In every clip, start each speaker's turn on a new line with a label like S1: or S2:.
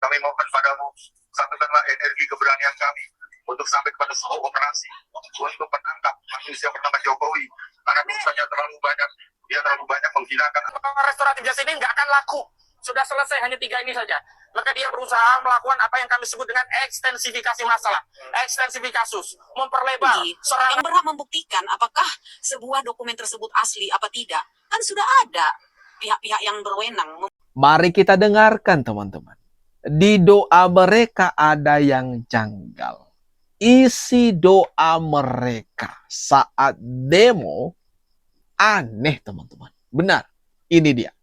S1: Kami mohon padamu, satukanlah energi keberanian kami untuk sampai kepada sebuah operasi untuk menangkap manusia bernama Jokowi, karena dosanya terlalu banyak. Dia terlalu banyak menghinakan. Restoratif justice ini nggak akan laku. Sudah selesai hanya 3 ini saja. Maka dia berusaha melakukan apa yang kami sebut dengan ekstensifikasi masalah, ekstensifikasi kasus, memperlebar.
S2: Yang berhak membuktikan apakah sebuah dokumen tersebut asli apa tidak, kan sudah ada pihak-pihak yang berwenang.
S3: Mari kita dengarkan teman-teman. Di doa mereka ada yang janggal. Isi doa mereka saat demo aneh teman-teman. Benar, ini dia.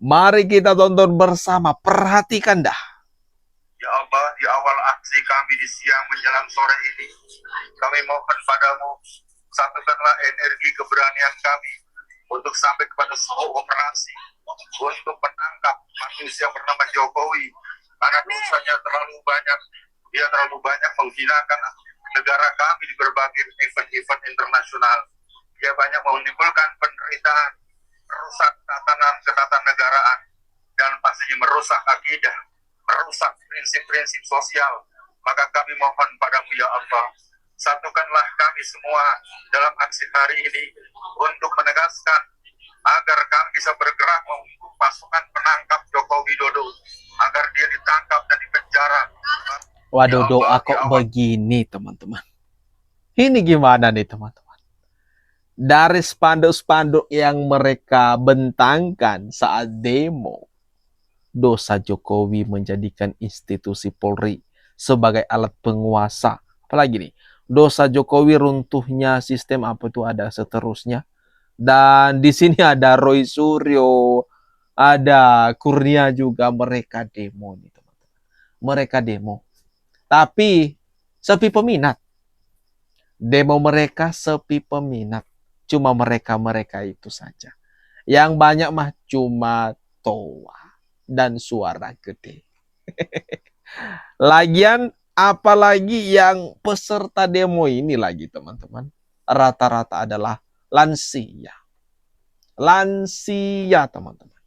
S3: Mari kita tonton bersama, perhatikan dah.
S1: Ya Allah, di awal aksi kami di siang menjelang sore ini, kami mohon padamu, satukanlah energi keberanian kami untuk sampai kepada sebuah operasi untuk menangkap manusia bernama Jokowi, karena dosanya terlalu banyak. Dia terlalu banyak menghinakan negara kami di berbagai event-event internasional. Dia banyak menimbulkan penderitaan, merusak ketatanegaraan, dan pastinya merusak akidah, merusak prinsip-prinsip sosial. Maka kami mohon padamu ya Allah, satukanlah kami semua dalam aksi hari ini untuk menegaskan agar kami bisa bergerak membentuk pasukan penangkap Joko Widodo, agar dia ditangkap dan dipenjara.
S3: Waduh, doa kok begini teman-teman. Ini gimana nih teman-teman? Dari spanduk-spanduk yang mereka bentangkan saat demo, dosa Jokowi menjadikan institusi Polri sebagai alat penguasa. Apalagi nih, dosa Jokowi runtuhnya sistem apa itu ada seterusnya. Dan di sini ada Roy Suryo, ada Kurnia juga, mereka demo nih teman-teman. Mereka demo. Tapi sepi peminat. Demo mereka sepi peminat. Cuma mereka-mereka itu saja. Yang banyak mah cuma toa dan suara gede. Lagian apalagi yang peserta demo ini lagi teman-teman, rata-rata adalah lansia. Lansia teman-teman.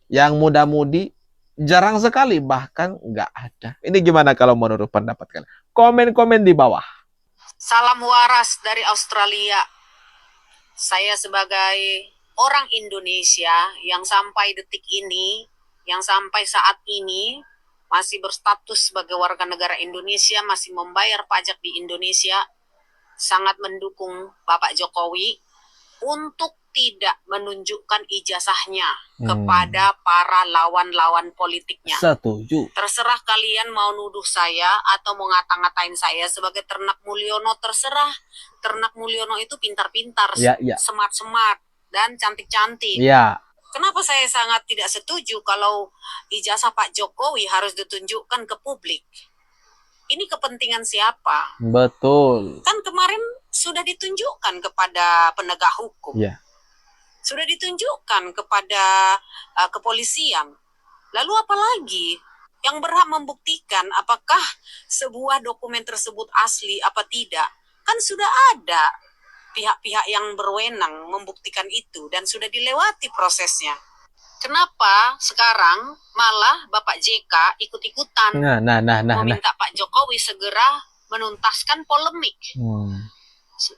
S3: Yang muda-mudi jarang sekali, bahkan nggak ada. Ini gimana kalau menurut pendapat kalian? Komen-komen di bawah.
S2: Salam waras dari Australia. Saya sebagai orang Indonesia yang sampai detik ini, yang sampai saat ini masih berstatus sebagai warga negara Indonesia, masih membayar pajak di Indonesia, sangat mendukung Bapak Jokowi untuk tidak menunjukkan ijazahnya kepada para lawan-lawan politiknya.
S3: Setuju.
S2: Terserah kalian mau nuduh saya atau mau ngata-ngatain saya sebagai Ternak Mulyono, terserah. Ternak Mulyono itu pintar-pintar, smart-smart, dan cantik-cantik.
S3: Ya.
S2: Kenapa saya sangat tidak setuju kalau ijazah Pak Jokowi harus ditunjukkan ke publik? Ini kepentingan siapa?
S3: Betul.
S2: Kan kemarin sudah ditunjukkan kepada penegak hukum.
S3: Ya.
S2: Sudah ditunjukkan kepada kepolisian. Lalu apa lagi yang berhak membuktikan apakah sebuah dokumen tersebut asli apa tidak? Kan sudah ada pihak-pihak yang berwenang membuktikan itu dan sudah dilewati prosesnya. Kenapa sekarang malah Bapak JK ikut-ikutan meminta Pak Jokowi segera menuntaskan polemik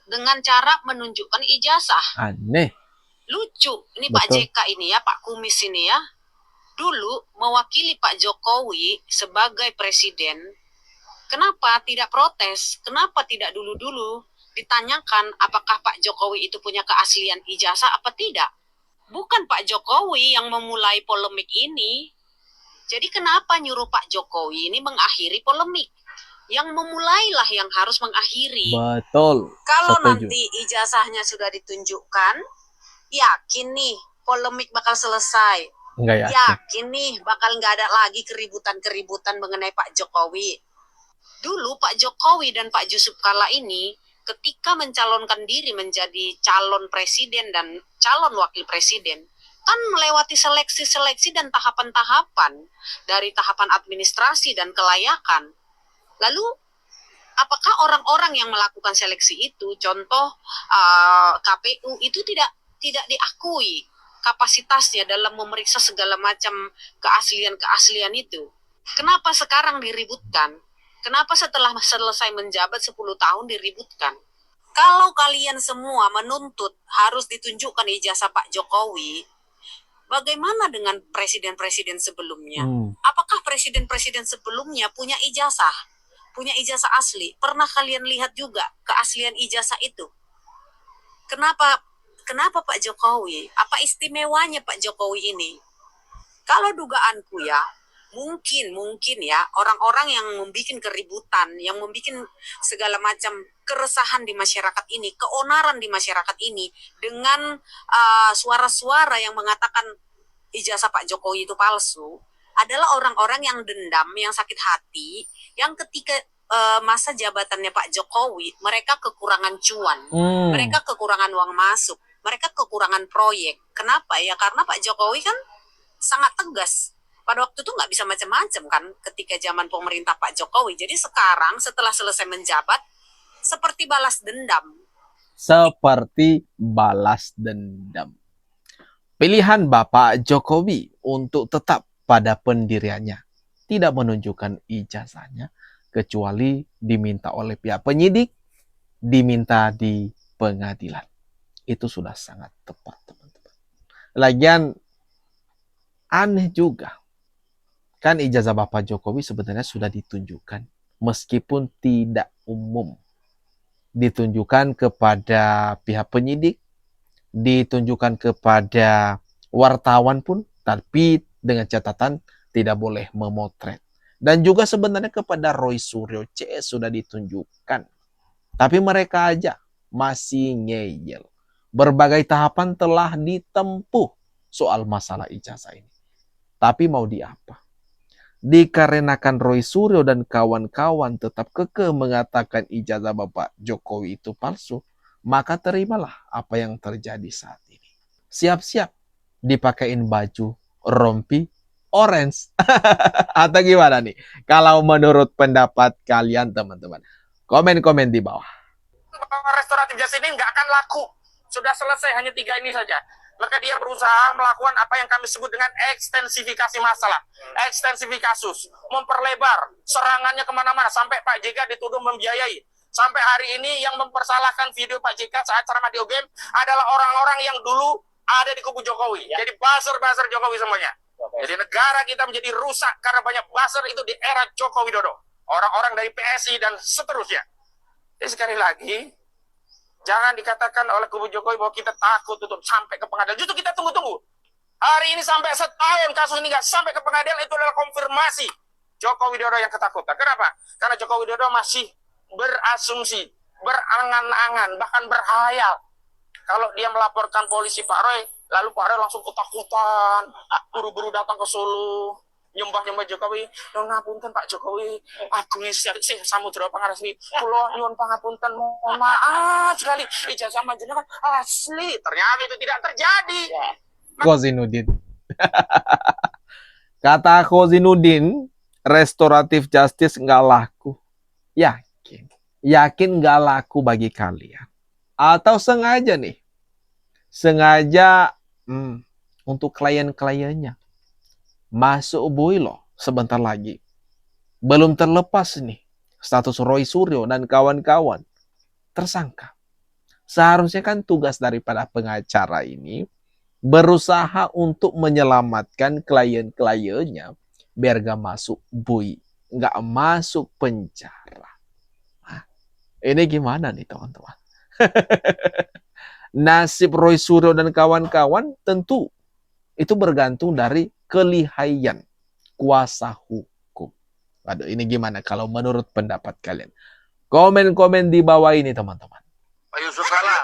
S2: dengan cara menunjukkan ijazah?
S3: Aneh.
S2: Lucu, ini
S3: Betul.
S2: Pak JK ini ya, Pak Kumis ini ya, dulu mewakili Pak Jokowi sebagai presiden. Kenapa tidak protes? Kenapa tidak dulu-dulu ditanyakan apakah Pak Jokowi itu punya keaslian ijazah apa tidak? Bukan Pak Jokowi yang memulai polemik ini. Jadi kenapa nyuruh Pak Jokowi ini mengakhiri polemik? Yang memulailah yang harus mengakhiri.
S3: Betul.
S2: Kalau
S3: Setuju.
S2: nanti ijazahnya sudah ditunjukkan, yakin nih polemik bakal selesai.
S3: Enggak yakin.
S2: Yakin nih bakal nggak ada lagi keributan-keributan mengenai Pak Jokowi. Dulu Pak Jokowi dan Pak Yusuf Kalla ini ketika mencalonkan diri menjadi calon presiden dan calon wakil presiden, kan melewati seleksi-seleksi dan tahapan-tahapan dari tahapan administrasi dan kelayakan. Lalu apakah orang-orang yang melakukan seleksi itu, contoh KPU itu tidak diakui kapasitasnya dalam memeriksa segala macam keaslian-keaslian itu? Kenapa sekarang diributkan? Kenapa setelah selesai menjabat 10 tahun diributkan? Kalau kalian semua menuntut harus ditunjukkan ijazah Pak Jokowi, bagaimana dengan presiden-presiden sebelumnya? Apakah presiden-presiden sebelumnya punya ijazah? Punya ijazah asli? Pernah kalian lihat juga keaslian ijazah itu? Kenapa Pak Jokowi? Apa istimewanya Pak Jokowi ini? Kalau dugaanku ya, mungkin ya orang-orang yang membuat keributan, yang membuat segala macam keresahan di masyarakat ini, keonaran di masyarakat ini dengan suara-suara yang mengatakan ijazah Pak Jokowi itu palsu, adalah orang-orang yang dendam, yang sakit hati, yang ketika masa jabatannya Pak Jokowi, mereka kekurangan cuan, mereka kekurangan uang masuk, mereka kekurangan proyek. Kenapa ya? Karena Pak Jokowi kan sangat tegas. Pada waktu itu nggak bisa macam-macam kan ketika zaman pemerintah Pak Jokowi. Jadi sekarang setelah selesai menjabat, seperti balas dendam.
S3: Seperti balas dendam. Pilihan Bapak Jokowi untuk tetap pada pendiriannya, tidak menunjukkan ijazahnya, kecuali diminta oleh pihak penyidik, diminta di pengadilan. Itu sudah sangat tepat, teman-teman. Lagian aneh juga. Kan ijazah Bapak Jokowi sebenarnya sudah ditunjukkan. Meskipun tidak umum. Ditunjukkan kepada pihak penyidik. Ditunjukkan kepada wartawan pun. Tapi dengan catatan tidak boleh memotret. Dan juga sebenarnya kepada Roy Suryo CS sudah ditunjukkan. Tapi mereka aja masih ngeyel. Berbagai tahapan telah ditempuh soal masalah ijazah ini. Tapi mau diapa? Dikarenakan Roy Suryo dan kawan-kawan tetap kekeh mengatakan ijazah Bapak Jokowi itu palsu, maka terimalah apa yang terjadi saat ini. Siap-siap dipakein baju rompi orange. Atau gimana nih? Kalau menurut pendapat kalian teman-teman, komen-komen di bawah.
S4: Restoratif justice ini nggak akan laku. Sudah selesai, hanya 3 ini saja. Maka dia berusaha melakukan apa yang kami sebut dengan ekstensifikasi masalah, ekstensifikasi kasus, memperlebar serangannya kemana-mana, sampai Pak JK dituduh membiayai. Sampai hari ini yang mempersalahkan video Pak JK saat ceramah di UGM adalah orang-orang yang dulu ada di kubu Jokowi. Jadi buzzer-buzzer Jokowi semuanya. Jadi negara kita menjadi rusak karena banyak buzzer itu di era Joko Widodo. Orang-orang dari PSI dan seterusnya. Jadi sekali lagi, jangan dikatakan oleh kubu Jokowi bahwa kita takut untuk sampai ke pengadilan. Justru kita tunggu-tunggu. Hari ini sampai setahun kasus ini nggak sampai ke pengadilan, itu adalah konfirmasi Joko Widodo yang ketakutan. Kenapa? Karena Joko Widodo masih berasumsi, berangan-angan, bahkan berhayal. Kalau dia melaporkan polisi Pak Roy, lalu Pak Roy langsung ketakutan, buru-buru datang ke Solo, nyembah Jokowi. Nyuwun ngapunten Pak Jokowi, agung sih samudra pangarasmi. Kula nyuwun pangapunten, mohon maaf sekali ijazah panjenengan asli. Ternyata itu tidak terjadi.
S3: Kozinudin. Kata Kozinudin, restoratif justice nggak laku. Yakin nggak laku bagi kalian. Atau sengaja nih. Sengaja untuk klien-kliennya. Masuk boy loh sebentar lagi. Belum terlepas nih status Roy Suryo dan kawan-kawan tersangka. Seharusnya kan tugas daripada pengacara ini berusaha untuk menyelamatkan klien-kliennya biar gak masuk boy, gak masuk penjara. Nah, ini gimana nih teman-teman? Nasib Roy Suryo dan kawan-kawan tentu itu bergantung dari kelihayan kuasa hukum. Waduh, ini gimana kalau menurut pendapat kalian? Komen-komen di bawah ini teman-teman.
S5: Pak Yusuf Kala,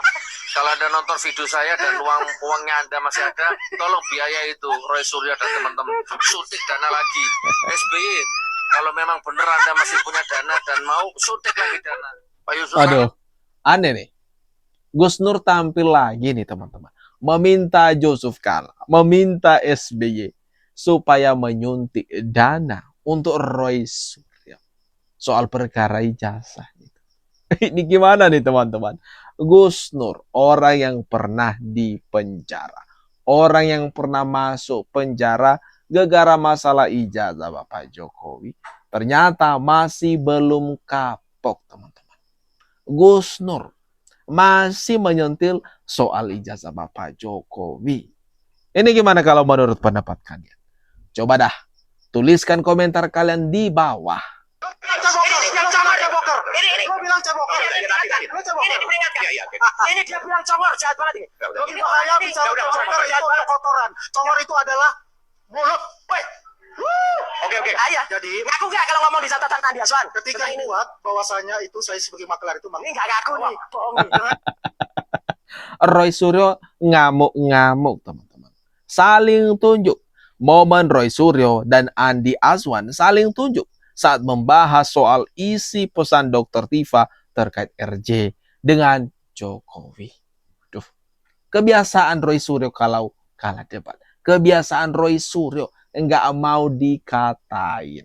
S5: kalau Anda nonton video saya dan uangnya Anda masih ada, tolong biaya itu Roy Suryo dan teman-teman suntik dana lagi. SBY, kalau memang benar Anda masih punya dana dan mau suntik lagi dana. Pak Yusuf
S3: Aduh, aneh nih. Gus Nur tampil lagi nih teman-teman. Meminta Yusuf Kala, meminta SBY supaya menyuntik dana untuk Roy Suryo soal perkara ijazah. Ini gimana nih teman-teman? Gus Nur, orang yang pernah dipenjara, orang yang pernah masuk penjara Gegara masalah ijazah Bapak Jokowi, ternyata masih belum kapok, teman-teman. Gus Nur masih menyentil soal ijazah Bapak Jokowi. Ini gimana kalau menurut pendapat kalian? Coba dah, tuliskan komentar kalian di bawah.
S4: Ini bilang cebokar. Lu cebokar. Ini dia bilang congor, jahat banget ini. Lebih bahaya bicara congor itu adalah kotoran. Congor itu adalah mulut. Oke. Ayah. Jadi ngaku nggak kalau ngomong di catatan Andi Aswan? Ketika buat bahwasanya itu saya sebagai maklar itu ini nggak ngaku nih. Bohong nih.
S3: Roy Suryo ngamuk-ngamuk, teman-teman. Saling tunjuk. Momen Roy Suryo dan Andi Aswan saling tunjuk saat membahas soal isi pesan Dr. Tifa terkait RJ dengan Jokowi. Duh, kebiasaan Roy Suryo kalau kalah debat. Kebiasaan Roy Suryo enggak mau dikatain.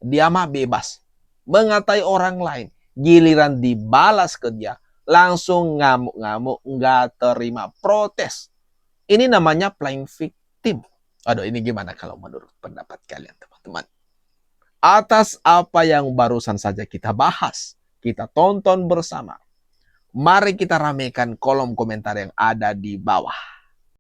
S3: Dia mah bebas mengatai orang lain. Giliran dibalas ke dia, langsung ngamuk-ngamuk, enggak terima, protes. Ini namanya playing victim. Aduh, ini gimana kalau menurut pendapat kalian, teman-teman? Atas apa yang barusan saja kita bahas, kita tonton bersama. Mari kita ramaikan kolom komentar yang ada di bawah.